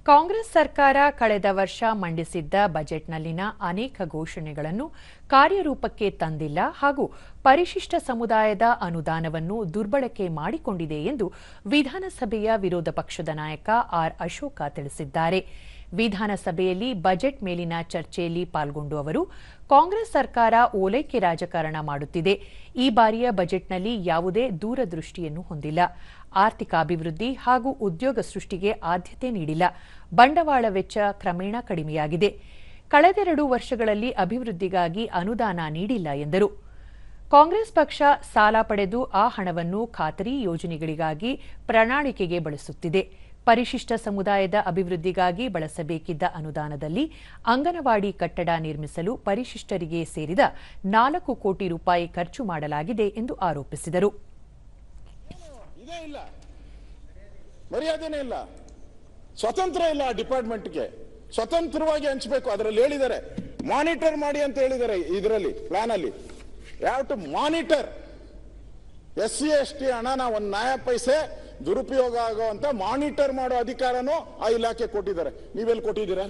ಕಾಂಗ್ರೆಸ್ ಸರ್ಕಾರ ಕಳೆದ ವರ್ಷ ಮಂಡಿಸಿದ್ದ ಬಜೆಟ್ನಲ್ಲಿನ ಅನೇಕ ಘೋಷಣೆಗಳನ್ನು ಕಾರ್ಯರೂಪಕ್ಕೆ ತಂದಿಲ್ಲ ಹಾಗೂ ಪರಿಶಿಷ್ಟ ಸಮುದಾಯದ ಅನುದಾನವನ್ನು ದುರ್ಬಳಕೆ ಮಾಡಿಕೊಂಡಿದೆ ಎಂದು ವಿಧಾನಸಭೆಯ ವಿರೋಧ ಪಕ್ಷದ ನಾಯಕ ಆರ್ ಅಶೋಕ ತಿಳಿಸಿದ್ದಾರೆ. ವಿಧಾನಸಭೆಯಲ್ಲಿ ಬಜೆಟ್ ಮೇಲಿನ ಚರ್ಚೆಯಲ್ಲಿ ಪಾಲ್ಗೊಂಡು ಅವರು ಕಾಂಗ್ರೆಸ್ ಸರ್ಕಾರ ಓಲೈಕೆ ರಾಜಕಾರಣ ಮಾಡುತ್ತಿದೆ. ಈ ಬಾರಿಯ ಬಜೆಟ್ನಲ್ಲಿ ಯಾವುದೇ ದೂರದೃಷ್ಟಿಯನ್ನು ಹೊಂದಿಲ್ಲ. ಆರ್ಥಿಕ ಅಭಿವೃದ್ಧಿ ಹಾಗೂ ಉದ್ಯೋಗ ಸೃಷ್ಟಿಗೆ ಆದ್ಯತೆ ನೀಡಿಲ್ಲ. ಬಂಡವಾಳ ವೆಚ್ಚ ಕ್ರಮೇಣ ಕಡಿಮೆಯಾಗಿದೆ. ಕಳೆದೆರಡು ವರ್ಷಗಳಲ್ಲಿ ಅಭಿವೃದ್ಧಿಗಾಗಿ ಅನುದಾನ ನೀಡಿಲ್ಲ ಎಂದರು. ಕಾಂಗ್ರೆಸ್ ಪಕ್ಷ ಸಾಲ ಪಡೆದು ಆ ಹಣವನ್ನು ಖಾತರಿ ಯೋಜನೆಗಳಿಗಾಗಿ ಪ್ರಣಾಳಿಕೆಗೆ ಬಳಸುತ್ತಿದೆ. ಪರಿಶಿಷ್ಟ ಸಮುದಾಯದ ಅಭಿವೃದ್ಧಿಗಾಗಿ ಬಳಸಬೇಕಿದ್ದ ಅನುದಾನದಲ್ಲಿ ಅಂಗನವಾಡಿ ಕಟ್ಟಡ ನಿರ್ಮಿಸಲು ಪರಿಶಿಷ್ಟರಿಗೆ ಸೇರಿದ 4 ಕೋಟಿ ರೂಪಾಯಿ ಖರ್ಚು ಮಾಡಲಾಗಿದೆ ಎಂದು ಆರೋಪಿಸಿದರು. ಮರ್ಯಾದೆನೇ ಇಲ್ಲ, ಸ್ವತಂತ್ರ ಇಲ್ಲ. ಡಿಪಾರ್ಟ್ಮೆಂಟ್ಗೆ ಸ್ವತಂತ್ರವಾಗಿ ಹಂಚಬೇಕು. ಅದರಲ್ಲಿ ಹೇಳಿದ್ದಾರೆ ಮಾನಿಟರ್ ಮಾಡಿ ಅಂತ ಹೇಳಿದ್ದಾರೆ. ಇದರಲ್ಲಿ ಪ್ಲಾನ್ ಅಲ್ಲಿ have to monitor. SC ST ಹಣನ ಒಂದು ನಯ ಪೈಸೆ ದುರುಪಯೋಗ ಆಗುವಂತ ಮಾನಿಟರ್ ಮಾಡೋ ಅಧಿಕಾರನೂ ಆ ಇಲಾಖೆ ಕೊಟ್ಟಿದ್ದಾರೆ. ನೀವೆಲ್ಲಿ ಕೊಟ್ಟಿದ್ದೀರಾ?